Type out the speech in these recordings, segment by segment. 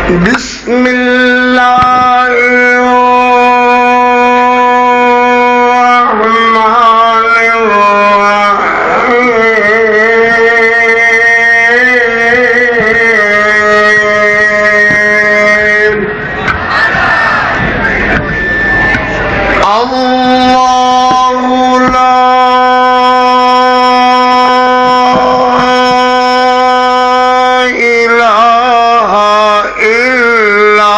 بسم الله الرحمن الرحيم الله لا إله إلا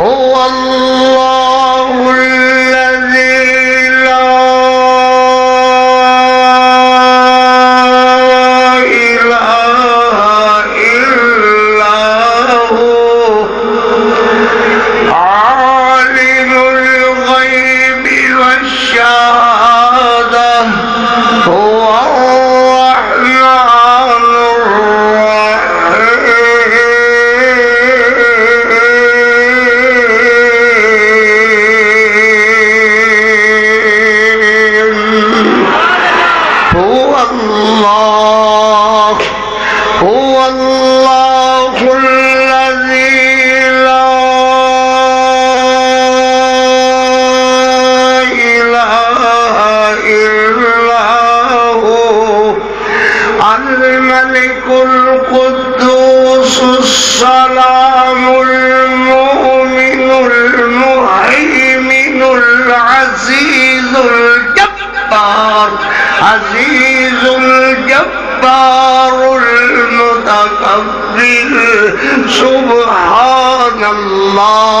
هو الله الذي لا إله إلا هو عالم الغيب والشهادة هو الرحمن الرحيم هو الله الذي لا إله إلا هو الملك القدوس السلام المؤمن المهيمن العزيز الجبار عزيز الجبار المتكبر سبحان الله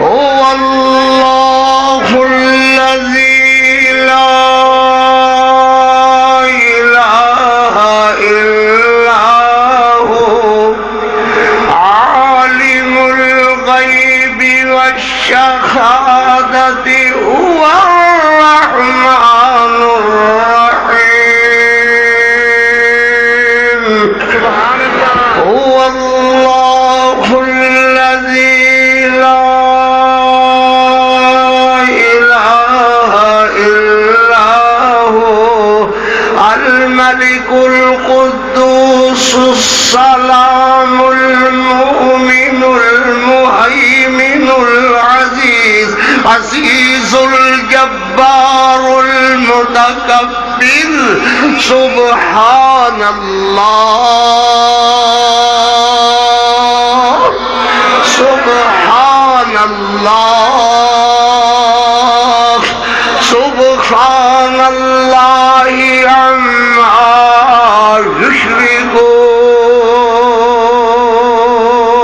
هو الله الذي لا إله إلا هو عالم الغيب والشهادة هو الرحمن الرحيم هو الله الذي لا إله إلا هو الملك القدوس السلام المؤمن المهيمن العزيز عزيز الجبار المتكبر سبحان الله سبحان الله سبحان الله عما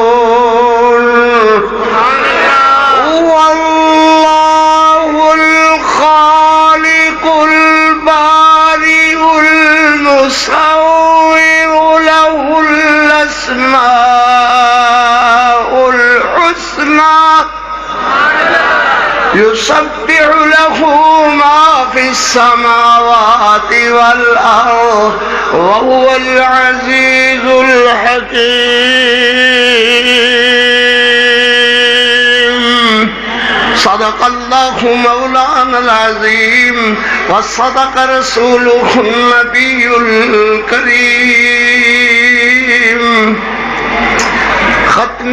يشركون هو الله الخالق البارئ المصور له الأسماء الحسنى يسبح له ما في السماوات والأرض وهو العزيز الحكيم صدق الله مولانا العظيم وصدق رسوله النبي الكريم ختم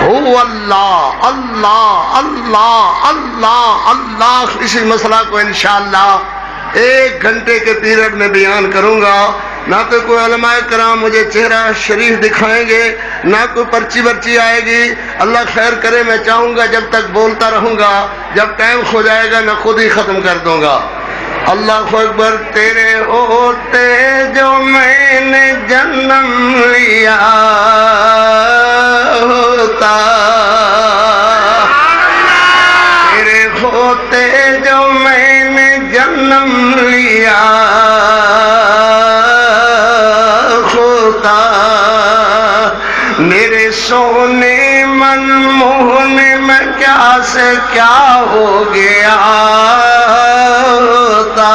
ہو اللہ اللہ اللہ اللہ اللہ. اسی مسئلہ کو انشاءاللہ 1 گھنٹے کے پیریڈ میں بیان کروں گا. نہ تو کوئی علماء کرام مجھے چہرہ شریف دکھائیں گے، نہ کوئی پرچی برچی آئے گی. اللہ خیر کرے. میں چاہوں گا جب تک بولتا رہوں گا، جب ٹائم کھو جائے گا میں خود ہی ختم کر دوں گا. اللہ اکبر. تیرے ہوتے جو میں نے جنم لیا ہوتا، تیرے ہوتے جو میں نے جنم لیا ہوتا، میرے سونے من موہنے میں کیا سے کیا ہو گیا ہوتا،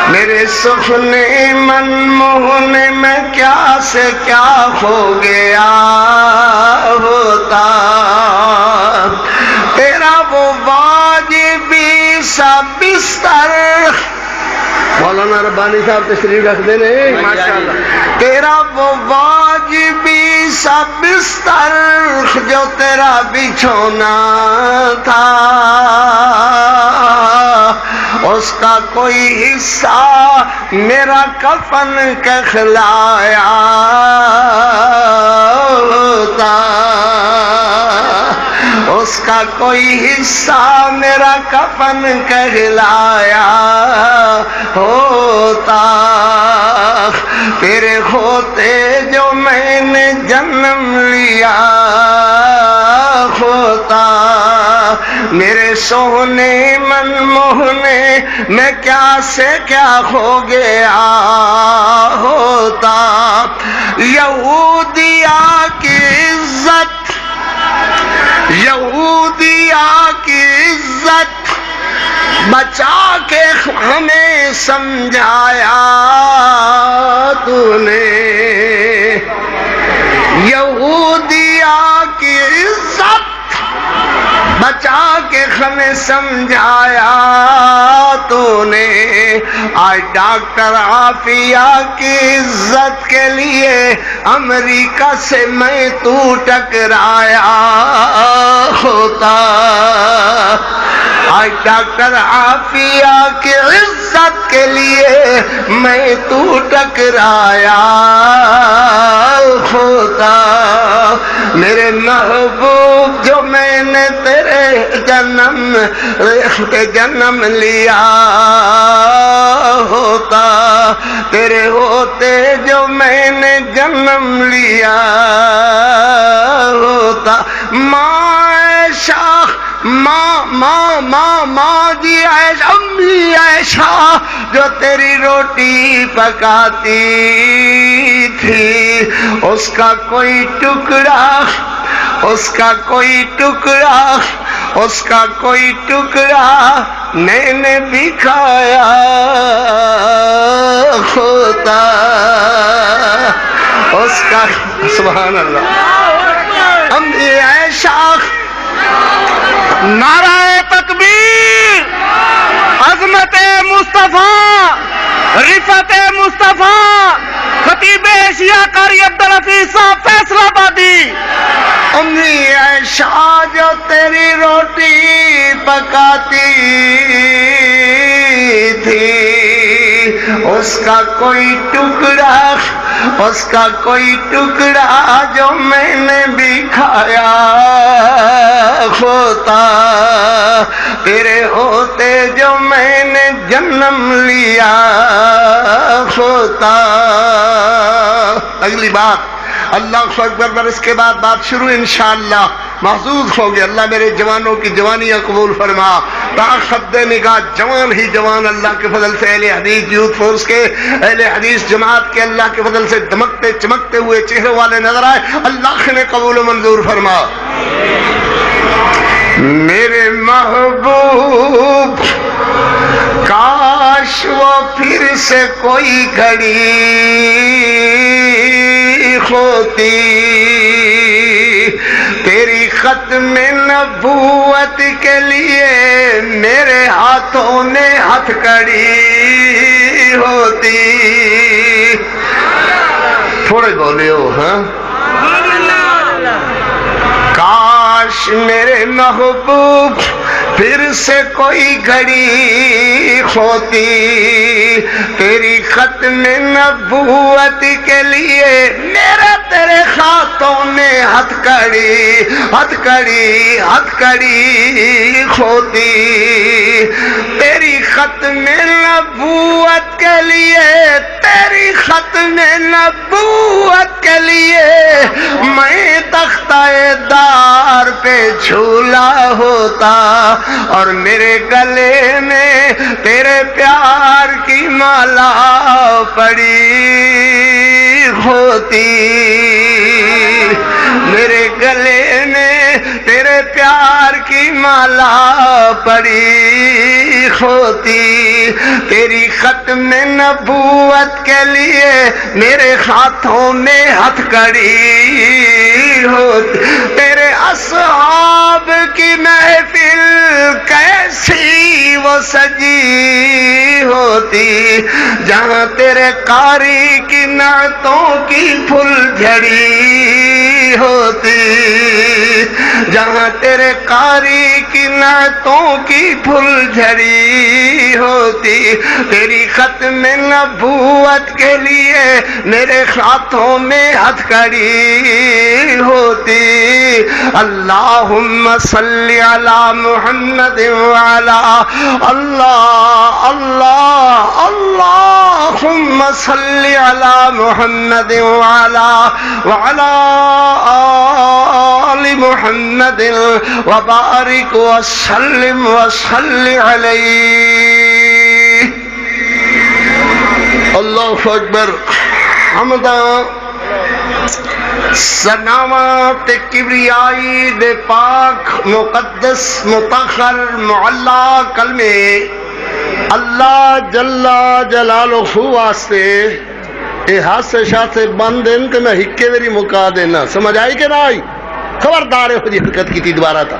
میرے سپنے من موہنے میں کیا سے کیا ہو گیا ہوتا. تیرا وہ واجبی سا بستر، مولانا ربانی صاحب تشریف رکھ دینے ماشاءاللہ. تیرا وہ واجبی سا بستر جو تیرا بچھونا تھا، اس کا کوئی حصہ میرا کفن کہلایا ہوتا، اس کا کوئی حصہ میرا کفن کہلایا ہوتا. تیرے ہوتے جو میں نے جنم لیا ہوتا، میرے سونے من موہنے میں کیا سے کیا ہو گیا ہوتا. یہودیا کی عزت، یہودیا کی عزت بچا کے ہمیں سمجھایا تو نے، یہودیا کی عزت بچا کے ہمیں سمجھایا تو نے. آج ڈاکٹر عافیہ کی عزت کے لیے امریکہ سے میں تو ٹکرایا ہوتا. آج ڈاکٹر عافیہ کی عزت کے لیے میں تو ٹکرایا ہوتا. میرے محبوب جو میں نے تیرے جنم لیا ہوتا، تیرے ہوتے جو میں نے جنم لیا ہوتا. ماں شاہ ماں جی عائشہ، امی عائشہ جو تیری روٹی پکاتی تھی، اس کا کوئی ٹکڑا، اس کا کوئی ٹکڑا، اس کا کوئی ٹکڑا میں نے بھی کھایا ہوتا. اس کا سبحان اللہ. امی عائشہ نعرہ تکبیر، عظمت مصطفیٰ، رفعت مصطفیٰ، خطیب ایشیا قاری عبدالحفیظ صاحب فیصلہ آبادی. امی عائشہ جو تیری روٹی پکاتی تھی، اس کا کوئی ٹکڑا، اس کا کوئی ٹکڑا جو میں نے بھی کھایا ہوتا. تیرے ہوتے جو میں نے جنم لیا ہوتا. اگلی بات اللہ اکبر. برس کے بعد بات شروع انشاءاللہ. محظوظ ہو گئے. اللہ میرے جوانوں کی جوانیاں قبول فرما. تاخد نگاہ جوان ہی جوان اللہ کے فضل سے اہل حدیث یوتھ فورس کے، اہل حدیث جماعت کے اللہ کے فضل سے دمکتے چمکتے ہوئے چہرے والے نظر آئے. اللہ نے قبول و منظور فرما. میرے محبوب کاش وہ پھر سے کوئی گھڑی ہوتی، تیری ختم نبوت کے لیے میرے ہاتھوں میں ہتھ کڑی ہوتی. تھوڑے بولے ہو ہاں کاش میرے محبوب پھر سے کوئی گھڑی ہوتی تیری ختم نبوت کے لیے میرا تیرے ہاتھوں میں ہتھکڑی ہوتی تیری ختم نبوت کے لیے تیری ختم نبوت کے لیے میں تختہ دار پہ جھولا ہوتا اور میرے گلے میں تیرے پیار کی مالا پڑی ہوتی میرے گلے میں تیرے پیار کی مالا پڑی ہوتی تیری ختم نبوت کے لیے میرے ہاتھوں میں ہتھکڑی ہوتی تیرے اصحاب کی محفل کیسی وہ سجی ہوتی جہاں تیرے قاری کی نعتوں کی پھول جھڑی ہوتی جہاں تیرے قاری کی نعتوں کی پھول جھڑی ہوتی تیری ختم نبوت کے لیے میرے ہاتھوں میں ہتھکڑی ہوتی اللہم صلی علی محمد وعلا اللہم صلی علی محمد وعلا آل محمد وبارک وسلم وصلی علیہ اللہ اکبر حمدہ سناوات کبریائی دے پاک مقدس مطہر معلا کلمے اللہ جل جلالہ واسطے اے ہاسے شاسے بند ان کے میں ہکے میری مکا دینا سمجھ آئی کہ نہ آئی خبردار ہے خودی حرکت کی تھی دوبارہ تھا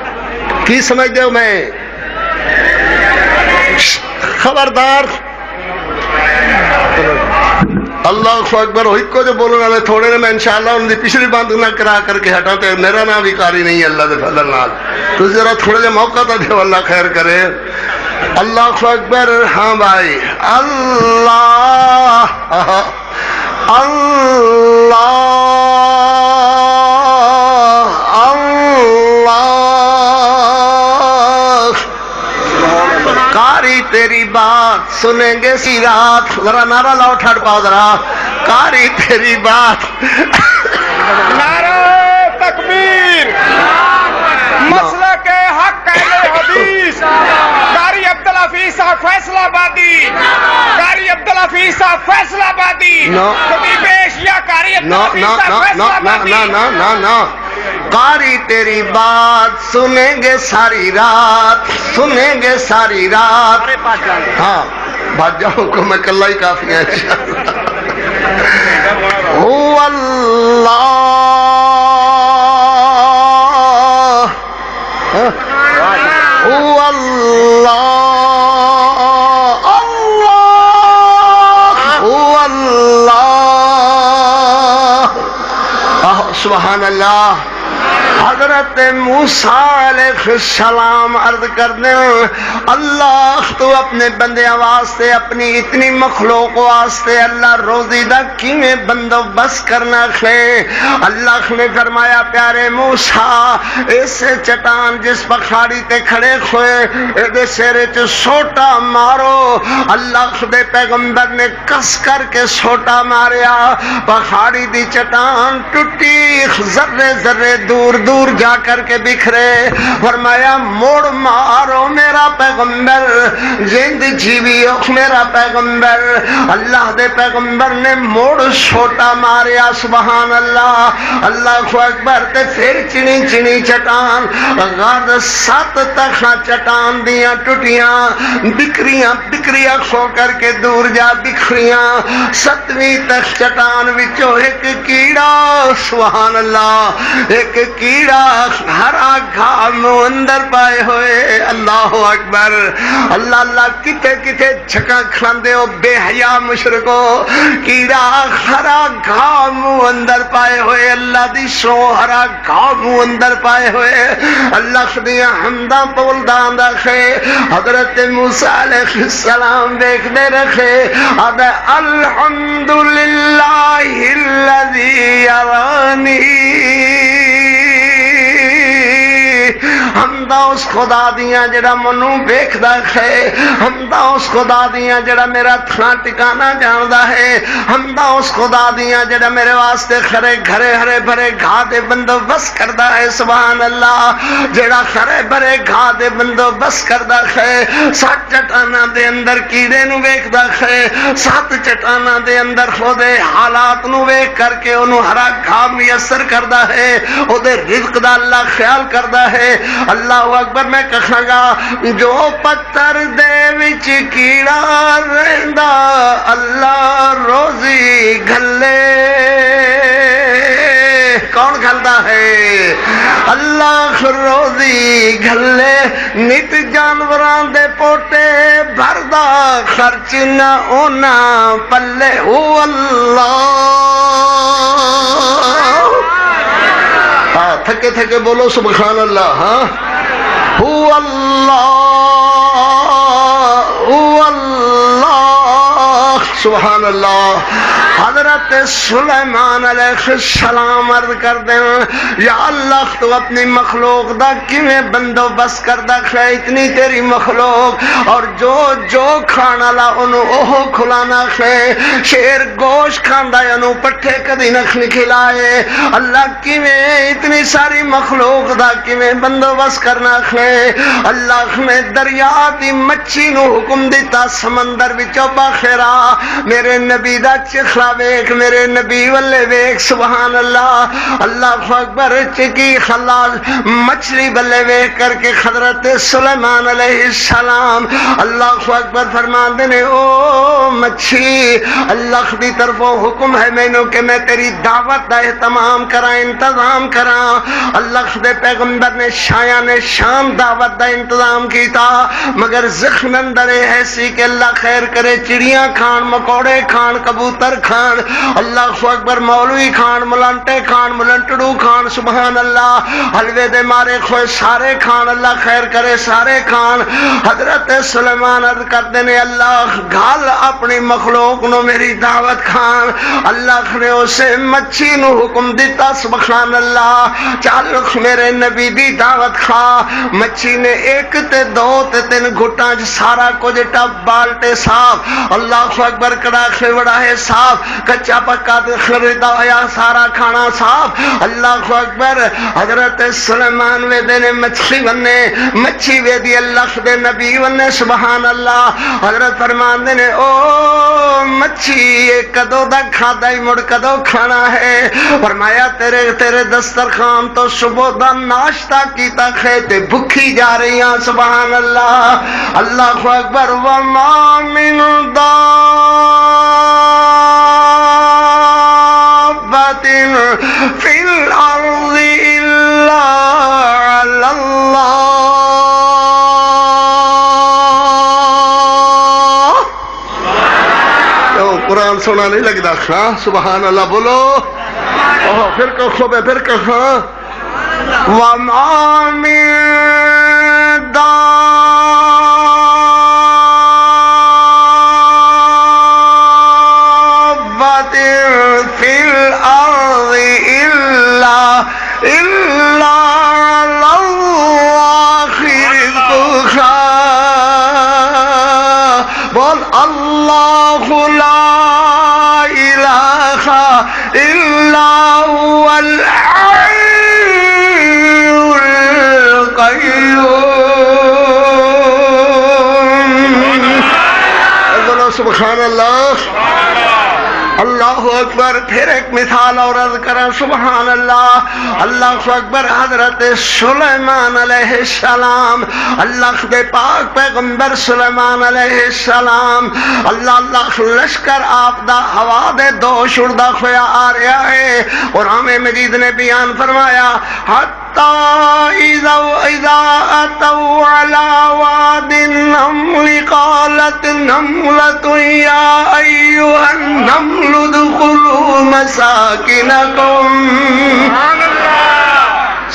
کی سمجھ دے میں خبردار اللہ اکبر ہوئی کو جو بولنے والے تھوڑے نے میں انشاءاللہ ان دی پچھلی بند نہ کرا کر کے ہٹاتے میرا نام بھی کاری نہیں ہے اللہ دے فضل نال تو ذرا تھوڑے جو موقع تھا جو اللہ خیر کرے اللہ اکبر ہاں بھائی اللہ کاری تیری بات سنیں گے سی رات ذرا نعرہ لاؤ ٹھڑ پاؤ ذرا کاری تیری بات نعرہ تکبیر مسلک حق اہل حدیث قاری عبدالحفیظ صاحب فیصل آبادی قاری عبدالحفیظ صاحب فیصل آبادی خطیب ایشیا قاری عبدالحفیظ صاحب فیصل آبادی قاری تیری بات سنیں گے ساری رات سنیں گے ساری رات ہاں بھاگ جاؤں کو میں کل ہی کافی ہے انشاءاللہ هو اللہ هو اللہ هو اللہ سبحان اللہ حضرت موسیٰ علیہ السلام عرض کر دیں اللہ تو اپنے بندے واسطے اپنی اتنی مخلوق واسطے اللہ روزی دا کیویں بندوبست کرنا کھے اللہ نے فرمایا پیارے موسیٰ اس چٹان جس پکھاڑی تے کھڑے کھوئے اے سیرے چ سوٹا مارو اللہ دے پیغمبر نے کس کر کے سوٹا ماریا پکھاڑی دی چٹان ٹوٹی ذرے ذرے دور دور جا کر کے بکھرے فرمایا موڑ مارو میرا پیغمبر زند جیوی میرا پیغمبر اللہ دے پیغمبر نے موڑ چھوٹا ماریا سبحان اللہ اللہ اکبر تے پھر چنی چنی چٹان غاد 7 تخا چٹان دیاں ٹوٹیاں بکریاں بکریاں کھو کر کے دور جا بکھریاں 7ویں تخ چٹان وچوں ایک کیڑا سبحان اللہ ایک کیڑا اللہ ہرا گھام اندر پائے ہوئے اللہ اکبر اللہ اللہ کتے کتے چھکا کھاندے ہو بے حیا مشرکو کیڑا ہرا گھام اندر پائے ہوئے اللہ دی سو ہرا گھام اندر پائے ہوئے اللہ خدیاں حمدہ بولدان رکھے حضرت موسیٰ علیہ السلام دیکھ دے رکھے ادھے الحمدللہ الذی یرانی حمدہ اس خدا دیاں جڑا منو ویکھدا ہے حمدہ اس خدا دیاں جڑا میرا تھاں ٹکانا جاندا ہے حمدہ اس خدا دیاں جڑا میرے واسطے کھرے گھرے ہرے بھرے گھاہ دے بندوبست کردا ہے سبحان اللہ جڑا کھرے بھرے گھاہ دے بندوبست کردا ہے سات چٹاناں دے اندر کیڑے نو ویکھدا ہے سات چٹاناں دے اندر خودے حالات نو ویکھ کر کے اونوں ہرا گھاہ میسر کردا ہے او دے رزق دا اللہ خیال کردا ہے اللہ اکبر میں کہاں گا جو پتھر دے وچ کیڑا رہندا اللہ روزی گھلے کون گھلدا ہے اللہ روزی گھلے نت جانوراں دے پوٹے بھردا خرچ نہ اونا پلے او اللہ تھکے تھکے بولو سبحان اللہ ہاں هو اللہ سبحان اللہ حضرت سلیمان علیہ السلام عرض کر دیں یا اللہ تو اپنی مخلوق دا کیویں بندوبست کردا ہے اتنی تیری مخلوق اور جو کھانا لا انہوں اوہ کھلانا ہے شیر گوشت کھاندا ہے انہوں پٹھے کدی نہ کھلائے اللہ کیویں اتنی ساری مخلوق دا کیویں بندوبست کرنا ہے اللہ نے دریا دی مچھی نو حکم دیتا سمندر وچوں باخرا میرے نبی دا چخلا ویکھ میرے نبی والے ویکھ سبحان اللہ اللہ اکبر چکی خلال مچھلی بلے ویکھ کر کے حضرت سلیمان علیہ السلام اللہ اکبر فرماندے نے او مچھی اللہ دی طرفوں حکم ہے مینوں کہ میں تیری دعوت دا اہتمام کراں انتظام کراں اللہ دے پیغمبر نے شایاں نے شام دعوت دا انتظام کیتا مگر زخم اندر ایسی کہ اللہ خیر کرے چڑیاں کھان مکوڑے کھان کبوتر کھان اللہ اکبر مولوی کھان ملانٹے کھان ملنٹڑو کھان سبحان اللہ حلوے دے مارے کھوئے سارے کھان اللہ خیر کرے سارے کھان حضرت سلیمان عرض کردے نے اللہ گھال اپنی مخلوق نو میری دعوت کھان اللہ نے اسے مچھی نو حکم دیتا سبحان اللہ چل میرے نبی دی دعوت کھا مچھی نے ایک تے دو تے تین گھٹاں سارا کچھ ٹب بالٹے صاف اللہ اکبر کڑا کھوڑا ہے صاف کچا پکا خریدا ہوا سارا کھانا صاف اللہ اکبر حضرت سلیمان ویدے نے مچھی بننے مچھی ویدی اللہ دے نبی بننے سبحان اللہ حضرت فرمان دے نے او مچھی یہ کدو دا کھادا ہی مڑ کدو کھانا ہے فرمایا تیرے دسترخوان تو صبح دا ناشتہ کیتا کھیتے بھکھی جا رہی ہیں سبحان اللہ اللہ اکبر وما من فی الارض الا علی اللہ قرآن سونا نہیں لگتا ہاں سبحان اللہ بولو پھر کہو پھر کہو وما من فی الارض الا علی اللہ رزقها بول اللہ لا الہ الا هو الحی القیوم سبحان اللہ اللہ اکبر پھر ایک مثال اور عرض کریں سبحان اللہ اللہ اکبر حضرت سلیمان علیہ السلام اللہ دے پاک پیغمبر سلیمان علیہ السلام اللہ لشکر آپ دا ہوا دے دو شردہ خویا آ رہا ہے اور ہمیں مجید نے بیان فرمایا حتی إذا أتوا على واد النمل قالت نملة يا أيها النمل ادخلوا مساكنكم.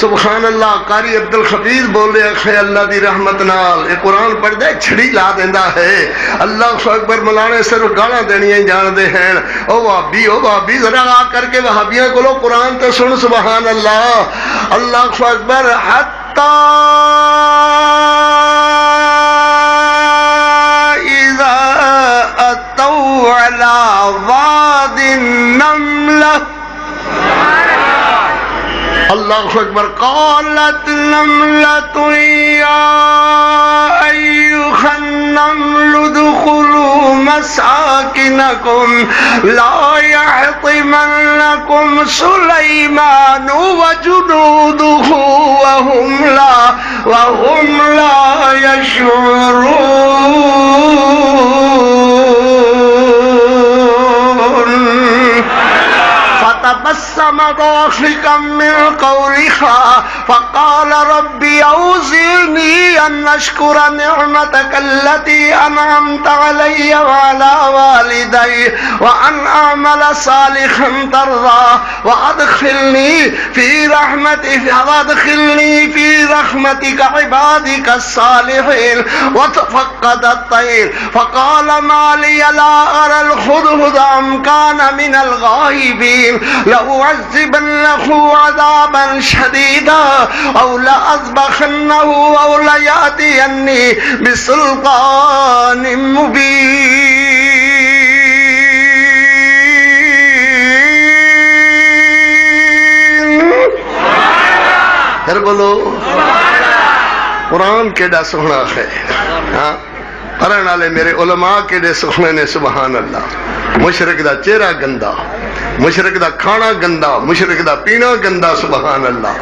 سبحان اللہ. قاری عبد الحفیظ بول رہے ہیں اللہ دی رحمت نال یہ قرآن پڑھ دے چھڑی لا دیندا ہے. اللہ اکبر. مولانا صرف گالاں دینیاں جان دے ہیں. او وہابی ذرا آ کر کے وہابیاں کولو قرآن تے سن. سبحان اللہ. اللہ اکبر. حتی اذا اتوا علی واد النملہ اللہ اکبر قالت نملة يا أيها النمل ادخلوا مساكنكم لا يحطمنكم سليمان وجنوده وهم لا يشعرون. فتبسم ضاحكا من قولها فقال ربي أوزعني أن أشكر نعمتك التي أنعمت علي وعلى والدي وأن أعمل صالحا ترضاه وأدخلني في رحمتك عبادك الصالحين. وتفقد الطير فقال ما لي لا أرى الهدهد أم كان من الغائبين لأعذبنه عذابا شديدا أو لأذبحنه أو ليأتيني بسلطان مبين. پھر بولو قرآن کیڑا سونا ہے. ہاں پڑھن والے میرے علماء کیڑے سونے نے. سبحان اللہ. مشرک دا چہرہ گندا, مشرک دا کھانا گندا, مشرک دا پینا گندا. سبحان اللہ.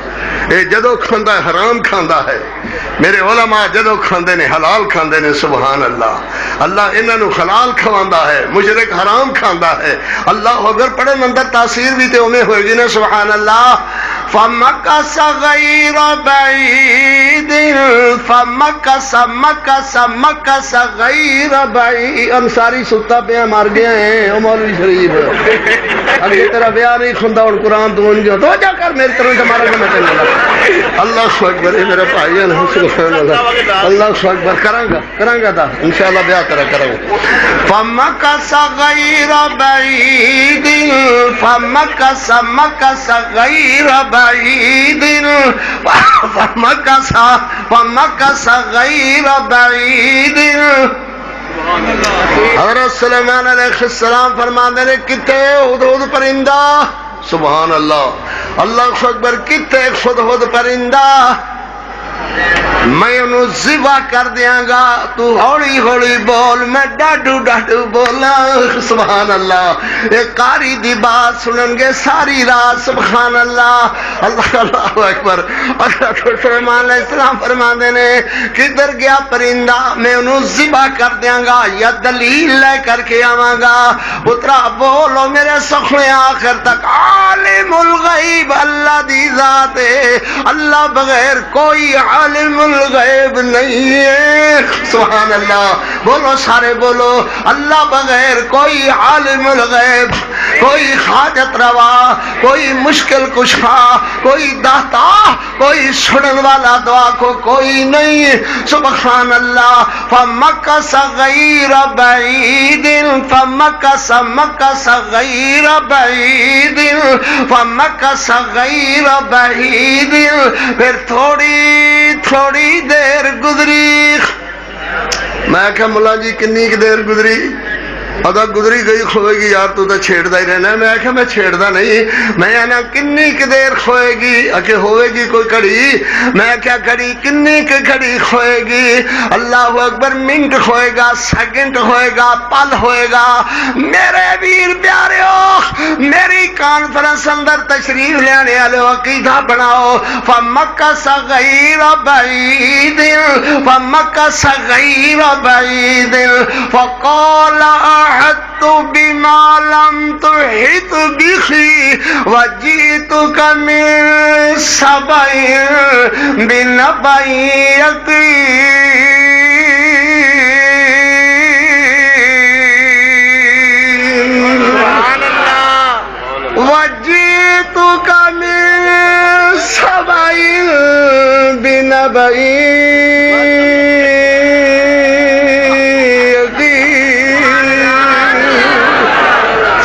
اے جدو کھاندا ہے حرام کھاندا ہے. میرے علماء جدو کھاندے نے حلال کھاندے نے. سبحان اللہ. اللہ انہاں نو حلال کھواندا ہے, مشرک حرام کھاندا ہے. اللہ اگر پڑھن اندر تاثیر بھی تے اوویں ہوئے گی نا. سبحان اللہ. فمکث غیر بعید مکث غیر بعید. انصاری ستا پیا مر گیا ہے. او مولوی شریف اگے تیرا بیاہ نہیں کھندا ہن قرآن تو ان جو توجہ کر میری طرف مارا کے میں چلنا. اللہ اکبر. میرے بھائی ہیں سبحان اللہ. اللہ اکبر. کراں گا دا انشاءاللہ بیاہ تیرا کروں گا. فمکث غیر بعید فمکث غیر بعید فمکث غیر بعید. حضرت سلیمان علیہ السلام فرماتے ہیں کتے ہدہد پرندہ. سبحان اللہ. اللہ اکبر. کتے ہدہد پرندہ میں انہوں ذبح کر دیاں گا. تو ہوڑی ہوڑی بول, میں ڈاڈو ڈاڈو بولا. سبحان اللہ. ایک قاری دی بات سنن گے ساری رات. سبحان اللہ. اللہ اکبر. حضرت سلیمان علیہ السلام فرماندے نے کدھر گیا پرندہ میں انہوں ذبح کر دیاں گا یا دلیل لے کر کے آواں گا. پترا بولو میرے سخنے آخر تک. عالم الغیب اللہ دی ذات ہے. اللہ بغیر کوئی عالم الغیب نہیں ہے. سبحان اللہ. بولو سارے بولو. اللہ بغیر کوئی عالم الغیب, کوئی حاجت روا, کوئی مشکل کشا, کوئی داتا, کوئی سنن والا دعا کو کوئی نہیں. سبحان اللہ. فمکث غیر بعید فمکث غیر بعید فمکث غیر بعید. پھر تھوڑی دیر گزری. میں کہا ملا جی کنی کی دیر گزری؟ ادا گزری گئی کھوئے گی یار تو چھیڑتا ہی رہنا ہے. میں کہا میں چھیڑتا نہیں. میں آنا کنی کی دیر کھوئے گی؟ کہ ہوئے گی کوئی کڑی. میں کیا کڑی کنی کی کڑی کھوئے گی؟ اللہ اکبر. منٹ ہوئے گا, سیکنڈ ہوئے گا, پل ہوئے گا. میرے ویر پیاریو میری کانفرنس اندر تشریف لینے والے عقیدہ بناؤ. فمکث غیر بعید فمکث غیر بعید فقال أحطت بما لم تحط به وجئتك من سبأ بنبأ يقين وجئتك من سبأ بنبأ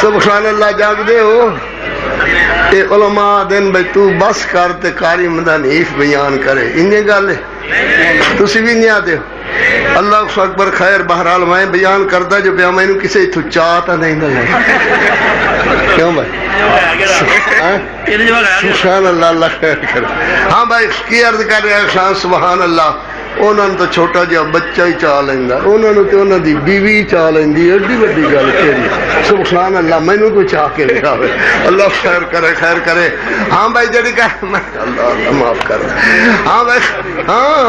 سبحان اللہ. جاگ دے ہو اے علماء دن بھائی تو بس کر تے قاری مدنیف بیان کرے انہیں گل ہے تسی بھی نہیں آتے ہو. اللہ اکبر. خیر بہرحال میں بیان کردا جو پیا مینوں کسے اتھوں چاہتا نہیں نہ کیوں بھائی سبحان اللہ. اللہ خیر کرے. ہاں بھائی کی عرض کر رہے ہیں سبحان اللہ. انہوں نے تو چھوٹا جہا بچہ ہی چاہ لینا, انہوں نے تو انہوں دی بیوی چاہ لینی. ایڈی وڈی گل کہڑی سبحان اللہ. مینوں تو چاہ کے لکھاوے. اللہ خیر کرے خیر کرے. ہاں بھائی جڑی کہ اللہ اللہ معاف کر. ہاں بھائی ہاں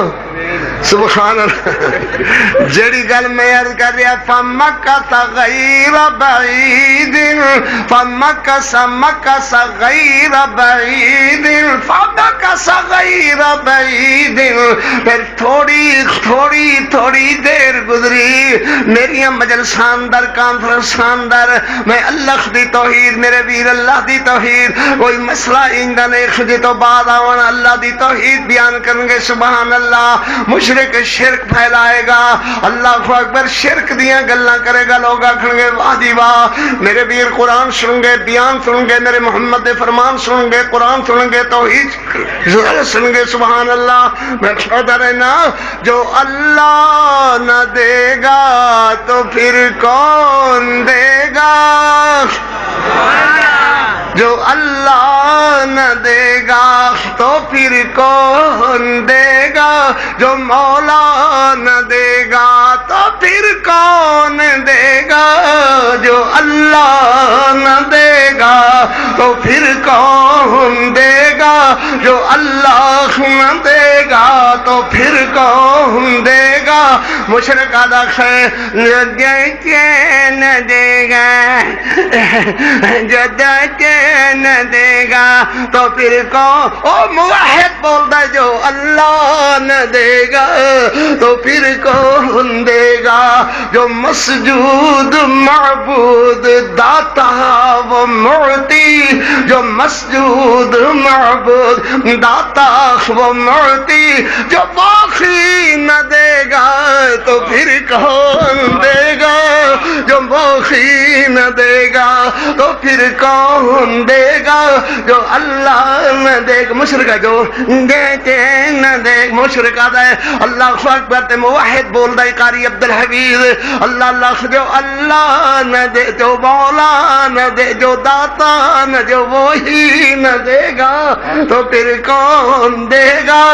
سبحان اللہ. جڑی گل میں عرض کر رہا فمکث غیر بعید فمکث غیر بعید فمکث غیر بعید. پھر تھوڑی دیر گزری میری مجلسان در کانفرنسان در میں اللہ دی توحید میرے ویر اللہ دی توحید کوئی مسئلہ ایندہ نے خجی تو بعد آوان اللہ دی توحید بیان کریں گے. سبحان اللہ. مشرک شرک پھیلائے گا. اللہ اکبر. شرک دیاں گلاں کرے گا. لوگ آکھیں گے واہ جی واہ میرے ویر قرآن سنیں گے بیان سنیں گے میرے محمد دے فرمان سنیں گے قرآن سنیں گے توحید سنیں گے. سبحان اللہ. میں کہتا رہنا جو اللہ نہ دے گا تو پھر کون دے گا. جو اللہ نہ دے گا تو پھر کون دے گا. جو مولا نہ دے گا تو پھر کون دے گا. جو اللہ نہ دے گا تو پھر کون دے گا. جو اللہ نہ دے گا تو پھر کون دے گا. مشرک ادا ہے نہ دے گا نہ دے گا تو پھر کون. او موحد بولتا جو اللہ نہ دے گا تو پھر کون دے گا. جو مسجود معبود داتا وہ معطی. جو مسجود معبود داتا وہ معطی. جو باقی نہ دے گا تو پھر کون دے گا. جو باقی نہ دے گا تو پھر کون دے گا. جو اللہ نہ دے گا. مشرک جو دیتے نہ دے مشرک آتا ہے. اللہ اکبر. تے موحد بول دے قاری عبدالحفیظ اللہ اللہ. جو اللہ نہ دے جو مولا نہ دے جو داتا نہ جو وہی نہ دے گا تو پھر کون دے گا.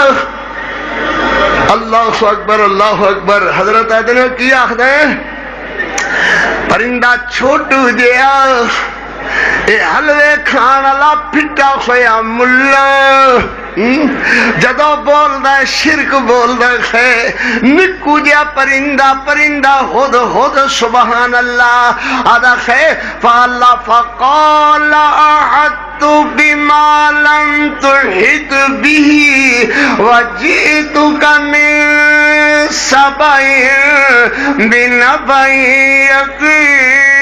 اللہ اکبر اللہ اکبر. حضرت آدھنے کی آخد ہے پرندہ چھوٹو جیا اے حلوے کھانا لا پھٹا خویا ملا. جدو بول دا شرک بول دا ہے نکو جیا پرندہ ہود سبحان اللہ آدھا ہے. فاللہ فقال احط بما لم تحط به وجئتك من سبأ بنبأ يقين.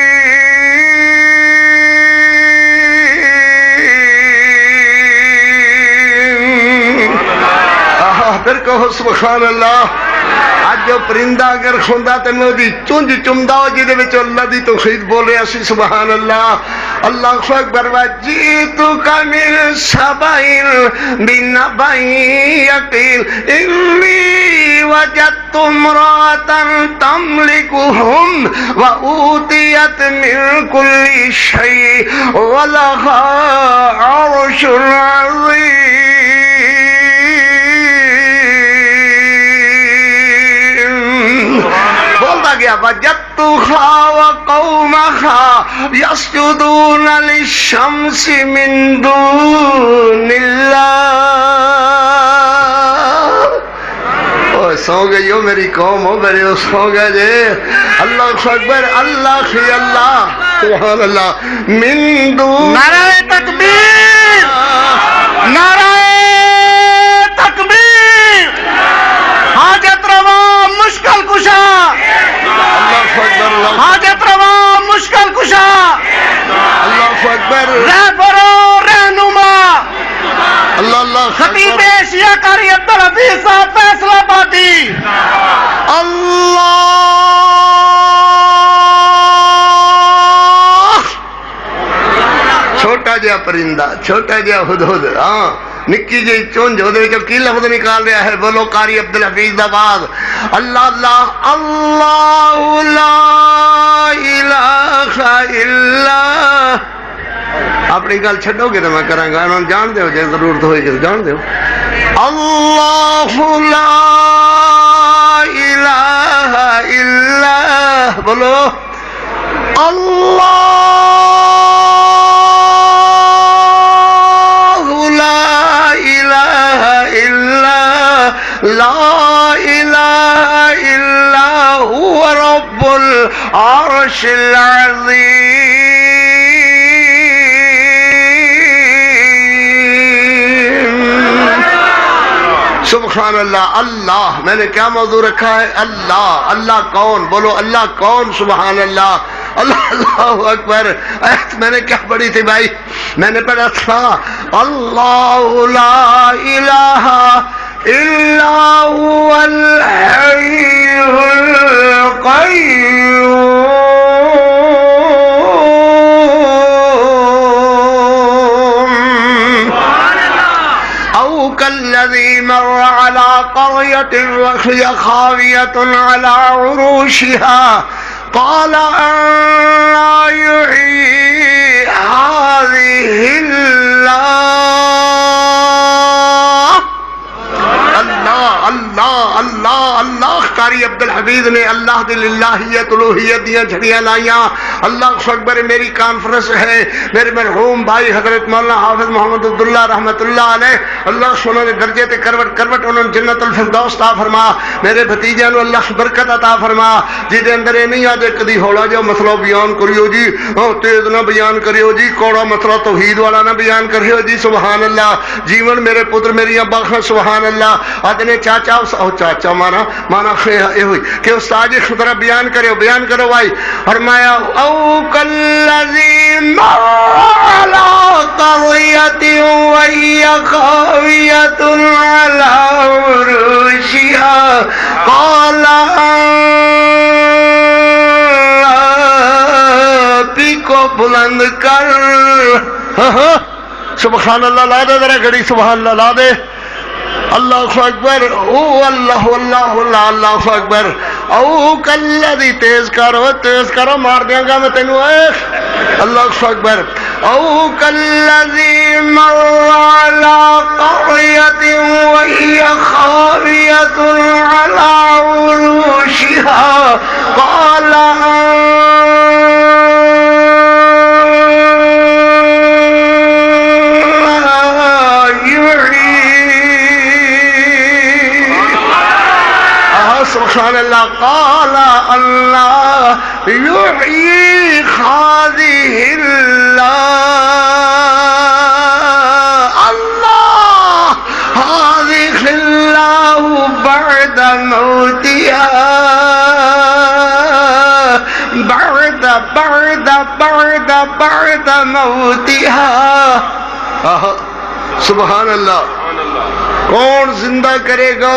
پھر کہو سبحان اللہ. آج جو پرندہ اگر کھوندا تے میں دی چونج چمدا ہو جے وچ اللہ دی توحید بول رہا سی. سبحان اللہ. اللہ اکبر. وجئتک من سبأ بنبأ یقین انی وجدت امرأة تملكهم وأوتيت من كل شيء ولها عرش عظيم. بولتا گیا وجدتها وقومها يسجدون للشمس من دون الله. سو گئی ہو میری قوم ہو میرے سو گئے جے اللہ اکبر اللہ فی اللہ سبحان اللہ من دون نعرہ تکبیر نعرہ تکبیر حاجت روا مشکل کشا اللہ اکبر حاجت روا مشکل کشا اللہ اکبر رہبر و رہنما اللہ خطیب ایشیا قاری عبدالحفیظ صاحب فیصلہ آبادی اللہ چھوٹا جہا پرندہ چھوٹا جہا ہدہد ہاں نکی جی چونج وہ کی لفظ نکال رہا ہے بولو قاری عبدالحفیظ آباد اللہ اللہ اللہ لا الہ الا اپنی گل چھڈو گے تو میں کراں گا انہوں جان دیو جے ضرورت ہوئی کہ جان دیو اللہ لا الہ الا بولو اللہ لا الہ الا لا الہ الا هو رب العرش سبحان اللہ اللہ میں نے کیا موضوع رکھا ہے اللہ اللہ کون بولو اللہ کون سبحان اللہ اللہ اللہ اکبر ایت میں نے کیا پڑھی تھی بھائی میں نے پڑھا تھا اللہ لا الہ الا هو الحی القیوم الذي مر على قرية وهي خاوية على عروشها قال أنى يحيي هذه اللہ قاری عبدالحفیظ نے اللہ دل اللہیت الوہیت دیاں جھڑیاں لائیاں اللہ اکبر میری کانفرنس ہے میرے مرحوم بھائی حضرت مولانا حافظ محمد عبداللہ رحمت اللہ علیہ اللہ سونا نے درجے تے کروٹ کروٹ انہوں نے جنت الفردوس عطا فرما میرے بھتیجے نو اللہ برکت عطا فرما جی دے اندر یہ نہیں آدھے کدی ہولا جو مسئلہ بیان کریو جی تیز نہ بیان کریو جی کوڑا مسئلہ توحید والا نہ بیان کریو جی سبحان اللہ جیون میرے پتر میری ابا سبحان اللہ آدھنے چاچا چاچا مانا یہ ہوئی کہ استاد جی خطرہ بیان کرو بھائی فرمایا او کالذی مر علی قریۃ وہی خاویۃ علی عروشها قال پی کو بلند کر سبحان اللہ لا دے ذرا گھڑی سبحان اللہ لا دے اللہ اکبر او اللہ اللہ اللہ اللہ اکبر او کالذی تیز کرو مار دیاں گا میں تینوں اللہ اکبر او کالذی مر علی قریۃ وہی خاویۃ علی عروشها قال سبحان اللہ قال اللہ یحیی هذه اللہ هذه اللہ بعد موتها بعد موتها سبحان اللہ کون زندہ کرے گا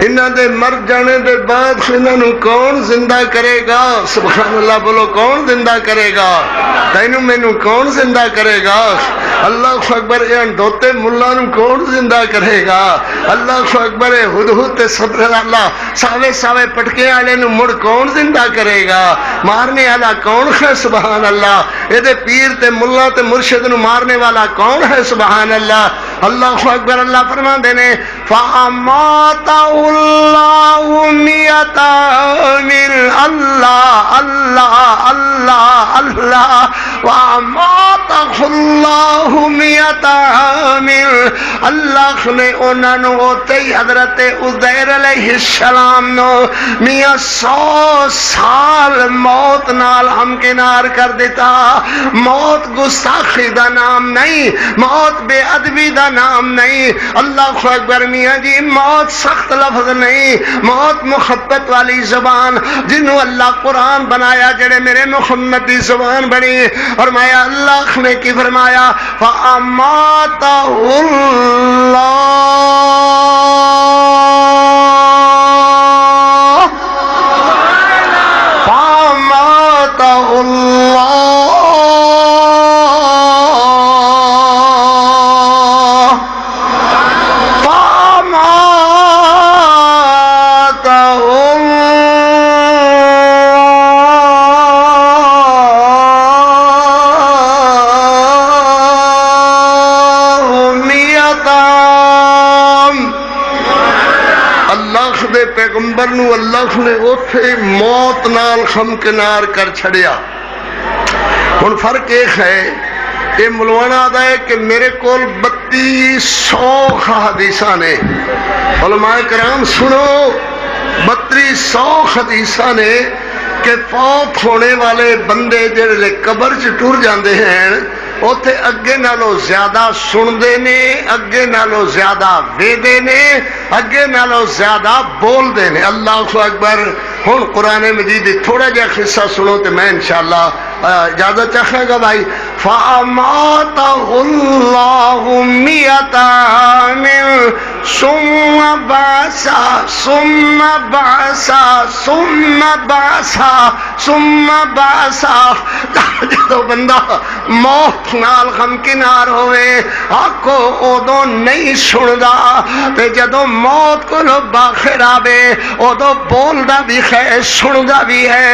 انہاں دے مر جانے دے بعد انہاں نو کون زندہ کرے گا سبحان اللہ بولو کون زندہ کرے گا تینوں مینوں کون زندہ کرے گا اللہ اکبر اے دوتے ملا نو کون زندہ کرے گا اللہ اکبر ہدہد تے صدر اللہ ساوے پٹکے والے نو مڑ کون زندہ کرے گا مارنے والا کون ہے سبحان اللہ اے دے پیر تے ملا تے مرشد نو مارنے والا کون ہے سبحان اللہ اللہ اکبر اللہ فرما دینے فَأَمَاتَهُ اللَّهُ مِئَةَ عَامٍ اللہ اللہ اللہ اللہ وَأَمَاتَهُ اللَّهُ مِئَةَ عَامٍ اللہ نے انہوں نے ہوتے ہی حضرت عزیر علیہ السلام نو میاں 100 سال موت نال ہمکنار کر دیتا. موت گستاخی دا نام نہیں, موت بے ادبی دا نام نہیں. اللہ اکبر میاں جی موت سخت لفظ نہیں, موت محبت والی زبان جنہوں اللہ قرآن بنایا جڑے میرے محمد دی زبان بنی. اور میں اللہ نے کی فرمایا فَأَمَاتَهُ پیغمبر نو اللہ نے اوتھے موت نال خمکنار کر چھڑیا. ہن فرق ایک ہے, یہ ملوانا آدھا ہے کہ میرے کول 3200 حدیثاں نے. علماء کرام سنو, 3200 حدیثاں نے کہ فوت ہونے والے بندے جڑے قبر چ ٹر جاندے ہیں اوتھے اگے نالوں زیادہ سندے نے, اگے نالوں زیادہ ویدے نے, اگے نالوں زیادہ بول دے نے. اللہ اکبر. ہن قرآن مجید تھوڑا جہا قصہ سنو تو میں انشاءاللہ اجازت چاہوں گا بھائی. فَأَمَاتَهُ اللَّهُ مِئَةَ عَامٍ ثُمَّ بَعَثَهُ ثُمَّ بَعَثَهُ ثُمَّ بَعَثَهُ ثُمَّ بَعَثَهُ. جدو بندہ موت نال غمکنار ہوئے آکو ادو نہیں سندا, تے جدو موت کو باخر آوے ادو بولدا بھی ہے سندا بھی ہے.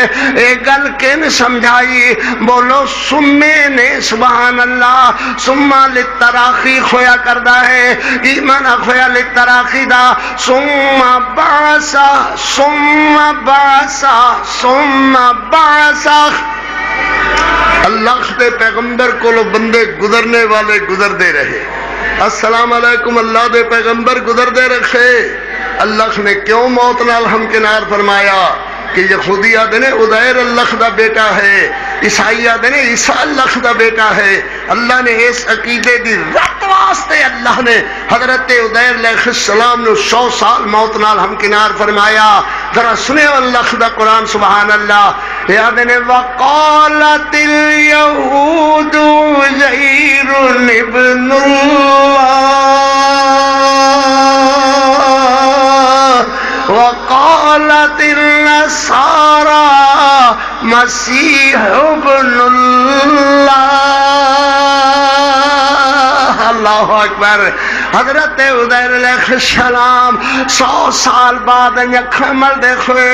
ایک گل کن سمجھائی, بولو سمے نے سبحان اللہ سما للتراخی کھویا کردا ہے, ایمان کھویا للتراخی دا. ثم بعث ثم بعث ثم بعث. اللہ کے پیغمبر کو بندے گزرنے والے گزردے رہے. السلام علیکم اللہ دے پیغمبر گزردے رکھے. اللہ نے کیوں موت نال ہمکنار فرمایا کہ یہودی آدھے نے عزیر اللہ دا بیٹا ہے, عیسائی آدھے نے عیسیٰ اللہ دا بیٹا ہے. اللہ نے اس عقیدے دی رت واسطے اللہ نے حضرت عزیر علیہ السلام نے 100 سال موت نال ہمکنار فرمایا. ذرا سنے اللہ دا قرآن سبحان اللہ. یاد نے وقالت اليہود عزیر ابن اللہ وقالت النصارى مسیح ابن اللہ. اللہ اکبر. حضرت عزیر علیہ السلام 100 سال بعد اکھاں مل دیکھوے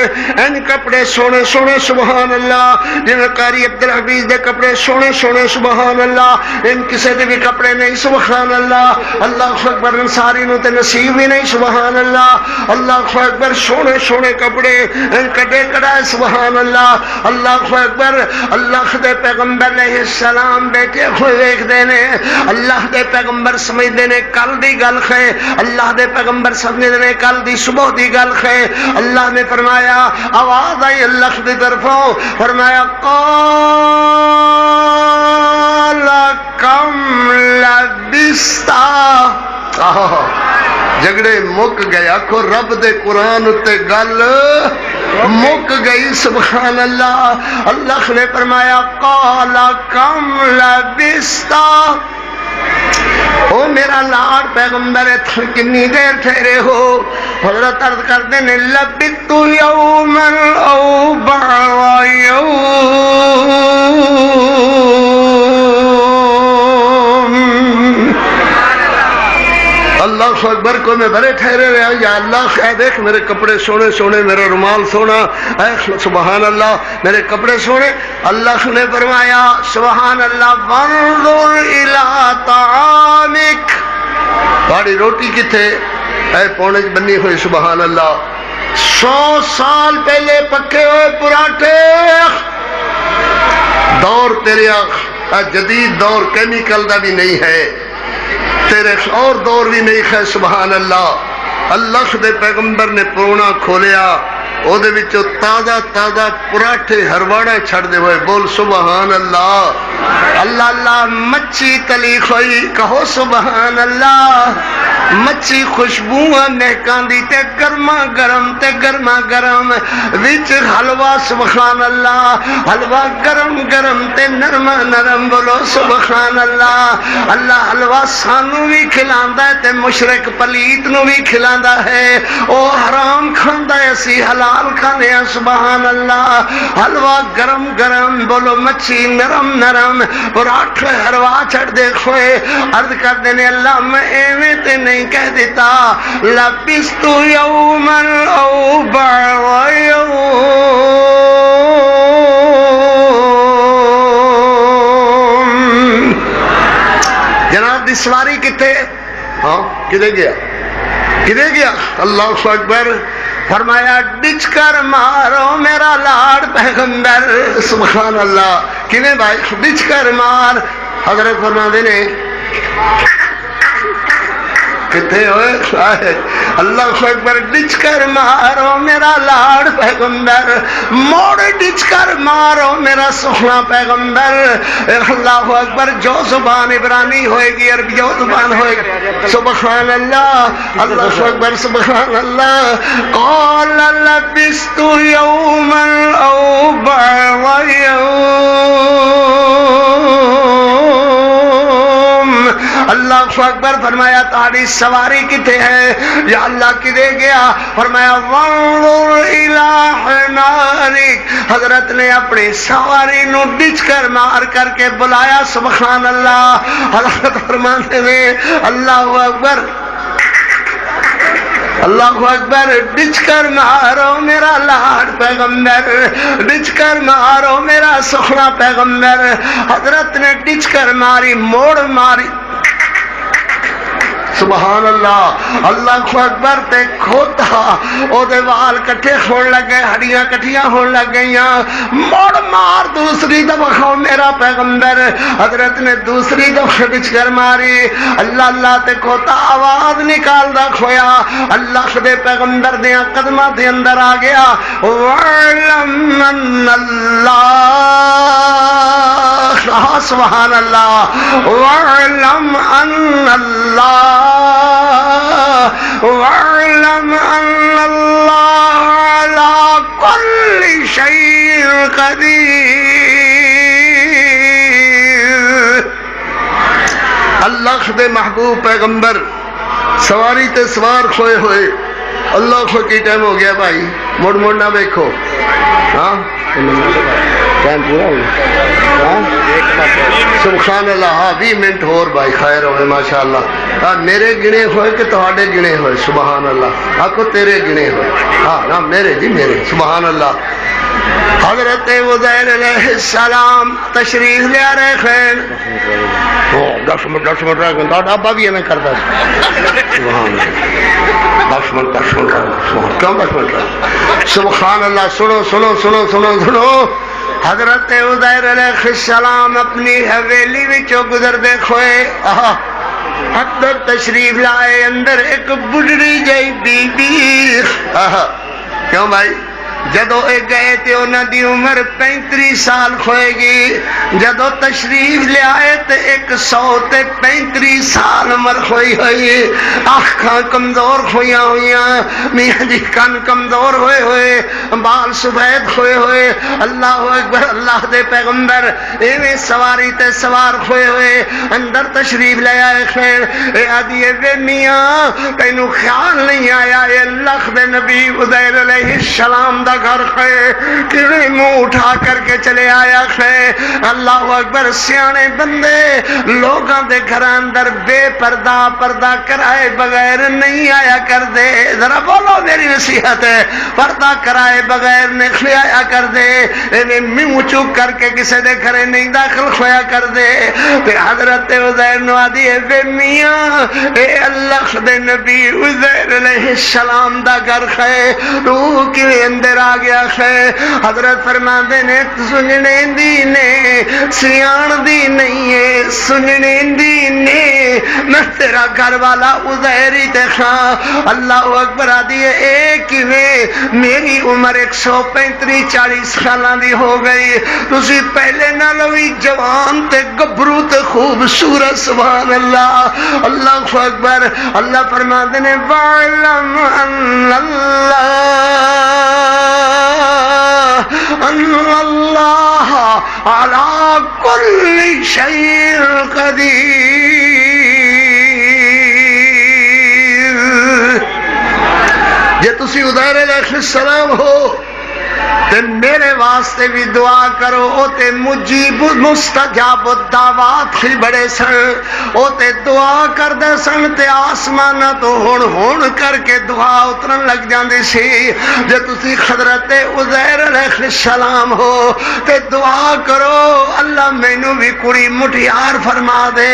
ان کپڑے سونے سونے سبحان اللہ, جن قاری عبدالحفیظ دے کپڑے سونے سونے سبحان اللہ, ان کسے دے بھی کپڑے نہیں سبحان اللہ. اللہ اکبر. انصاری نو تے نصیب بھی نہیں سبحان اللہ. اللہ اکبر. سونے سونے کپڑے ان کڈے کڑائے سبحان اللہ. اللہ اکبر. اللہ دے پیغمبر علیہ السلام بیٹھے ہوئے ویکھ دے نے, اللہ دے پیغمبر سمجھ دے نے کل دی گل ہے, اللہ دے پیغمبر سمجھ دے نے کل دی صبح دی گل ہے. اللہ نے فرمایا آواز آئی اللہ دی طرفوں, فرمایا قال کم لبست. جگڑے مک گیا کو رب دے قرآن تے گل مک گئی سبحان اللہ. اللہ نے فرمایا قال کم لبست. او میرا لاڈ پیغمبر کنی دیر ٹھہرے ہو؟ حضرت عرض کر دینے لبثت یوما او بعض یوم. اللہ اکبر. کو میں بڑے ٹھہرے رہا یا اللہ اے دیکھ میرے کپڑے سونے سونے, میرا رومال سونا, اے سبحان اللہ میرے کپڑے سونے. اللہ نے فرمایا سبحان اللہ وانظر الی طعامک تھوڑی روٹی کتنے اے پونے بنی ہوئی سبحان اللہ 100 سال پہلے پکے ہوئے پراٹھے دور تیرے جدید دور کیمیکل دا بھی نہیں ہے تیرے اور دور بھی نہیں ہے سبحان اللہ اللہ دے پیغمبر نے پرونا کھولیا او دے وچوں تازہ تازہ پراٹھے ہرواڑا چھڑ دے ہوئے بول سبحان اللہ اللہ اللہ مچھی تلی ہوئی کہو سبحان اللہ مچھی خوشبو مہکان دی تے گرما گرم وچ حلوہ سبحان اللہ حلوہ گرم تے نرم بولو سبحان اللہ اللہ حلوہ سانو بھی کھلاندا ہے تے مشرک پلیت نو بھی کھلاندا ہے او حرام کھاندا ہے اسی حلال کھانے ہیں سبحان اللہ حلوہ گرم بولو مچھی نرم پراٹھے ہروا چھڑ دیکھوئے عرض کر دینے اللہ میں ایویں تے نہیں کہہ دیتا لبستو یومن او بعض یوم جناب دی سواری کتے ہاں کدے گیا اللہ اکبر فرمایا ڈچ کر مارو میرا لاڑ پیغمبر سبحان اللہ کنے بھائی ڈچ کر مار حضرت فرما دینے کتنے ہوئے اللہ اکبر ڈچ کر مارو میرا لاڑ پیغمبر موڑ ڈچ کر مارو میرا سخنا پیغمبر اللہ اکبر جو زبان عبرانی ہوئے گی عربی جو زبان ہوئے گی سبحان اللہ اللہ اکبر سبحان اللہ قال لبست یوما او بعض یوم اللہ اکبر فرمایا تاری سواری کتے ہے یا اللہ کدے گیا فرمایا وانظر الہ حمارک حضرت نے اپنی سواری نو ڈچ کر مار کر کے بلایا سبحان اللہ حضرت فرماتے ہیں اللہ اکبر اللہ اکبر ڈچ کر مارو میرا لاڑ پیغمبر ڈچ کر مارو میرا سخنا پیغمبر حضرت نے ڈچ کر ماری موڑ ماری سبحان اللہ اللہ اکبر تے کھوتا او دے وال کٹھے ہون لگ گئے ہڈیاں کٹھیاں ہون لگ گئیاں موڑ مار دوسری دفعہ میرا پیغمبر حضرت نے دوسری دفعہ ڈچ کر ماری اللہ اللہ تے کھوتا آواز نکال دا کھویا اللہ دے پیغمبر دیاں قدمہ دے اندر آ گیا وَعْلَمْ أَنَّ اللَّهَ سبحان اللہ وَعْلَمْ أَنَّ اللَّهَ وَاعْلَمْ أَنَّ اللَّهَ عَلَى كُلِّ شَيْءٍ قَدِيرٌ اللہ دے محبوب پیغمبر سواری تے سوار کھوئے ہوئے اللہ کو کی ٹائم ہو گیا بھائی مڑ نہ دیکھو ہاں ٹائم پورا ہو گیا سبحان اللہ ہاں 20 منٹ اور بھائی خیر ہوئے ماشاءاللہ میرے گنے ہوئے کہ تہاڈے گنے ہوئے سبحان اللہ آکو تیرے گنے ہوئے ہاں نا میرے جی میرے سبحان اللہ حضرت عزیر علیہ السلام تشریف لے آ رہے خیر 10 منٹ رہ گئے ابا بھی ہمیں کرتا سبحان اللہ 10 منٹ کیوں 10 منٹ سبحان اللہ سنو حضرت عزیر علیہ السلام اپنی حویلی وچوں گزر دے کھوئے اندر تشریف لائے اندر ایک بڑھڑی جائی بی بی کیوں بھائی جدو ایک گئے تھے انہوں دی عمر 35 سال کھوئے گی جدو تشریف لے آئے تھے 135 سال عمر کھوئی ہوئی آنکھاں کمزور کھوئیاں ہوئیاں میاں جی کان کمزور ہوئے بال سفید ہوئے اللہ اکبر اللہ دے پیغمبر ایویں سواری تے سوار ہوئے اندر تشریف لے آئے خیر اے آدھیے بے میاں تینوں خیال نہیں آیا اے اللہ دے نبی عزیر علیہ السلام دا گھر ہے کہ منہ اٹھا کر کے چلے آیا ہے. اللہ اکبر. سیانے بندے لوگاں دے گھر اندر بے پردہ کرائے بغیر نہیں آیا کر دے. ذرا بولو میری نصیحت ہے, پردہ کرائے بغیر نہیں آیا کر دے. منہ چک کر کے کسی دے گھر نہیں داخل ہویا کر دے. تے حضرت عزیر نو آدھی بے میاں اے اللہ دے نبی عزیر علیہ السلام دا گھر ہے, تو کیویں اندر آ گیا ہے؟ حضرت فرماندے نے سننے دی نے سیان دی نہیں ہے, سننے دی نے میں تیرا گھر والا عزیر ہی تے خاں. اللہ اکبر. آدھی اے کیویں میری عمر 135-40 سالاں دی ہو گئی, تسی پہلے نالوں وی جوان تے گبرو تے خوبصورت. سبحان اللہ. اللہ اکبر. اللہ فرماتے نے وَعْلَمْ أَنَّ اللَّهَ عَلَىٰ كُلِّ شَيْءٍ قَدِيرٌ. جے تسی عزیر علیہ السلام ہو تے میرے واسطے بھی دعا کرو. او تے مجیب مستجاب الدعوات ہی بڑے سن, او تے دعا کر دے سن تے آسمان تو ہون کر کے دعا اترن لگ جاندی سی. جے تسی حضرت عزیر علیہ السلام ہو تے دعا کرو اللہ مینوں بھی کڑی مٹھیار فرما دے.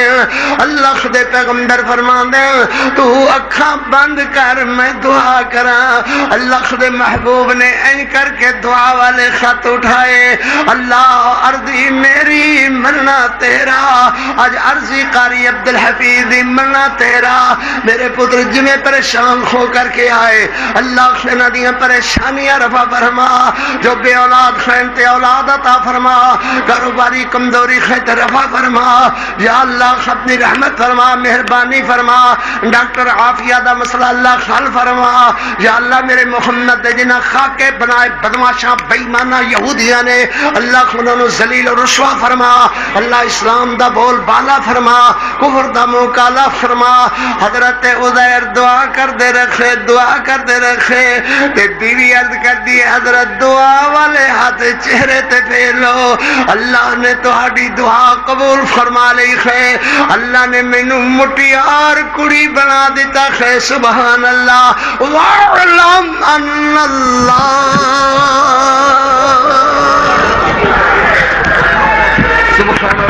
اللہ دے پیغمبر فرما دے تو اکھاں بند کر میں دعا کراں. اللہ دے محبوب نے این کر کے دعا والے خط اٹھائے. اللہ عرضی میری مننا تیرا, آج عرضی قاری عبدالحفیظ مننا تیرا. میرے پتر جمیں پریشان ہو کر کے آئے, اللہ خینا دیاں پریشانیاں رفع فرما. جو بے اولاد خین تے اولاد عطا فرما, کاروباری کمزوری خین تے رفع فرما. یا اللہ اپنی رحمت فرما, مہربانی فرما. ڈاکٹر عافیہ دا مسئلہ اللہ حل فرما. یا اللہ میرے محمد دے جنہ خاکے بنائے بدماشاں بےمانہ یہودیاں نے, اللہ انہاں نوں ذلیل و رسوا فرما. اللہ اسلام دا بول بالا فرما, کفر دا منہ کالا فرما. حضرت عزیر دعا کر دے رکھے تے بیوی عرض کر دی حضرت دعا والے ہاتھ چہرے تے پھیلو. اللہ نے تہاڈی دعا قبول فرما لئی ہے. اللہ نے مینوں مٹیار کڑی بنا دیتا ہے. سبحان اللہ. وَاعْلَمْ أَنَّ اللَّهَ سبحان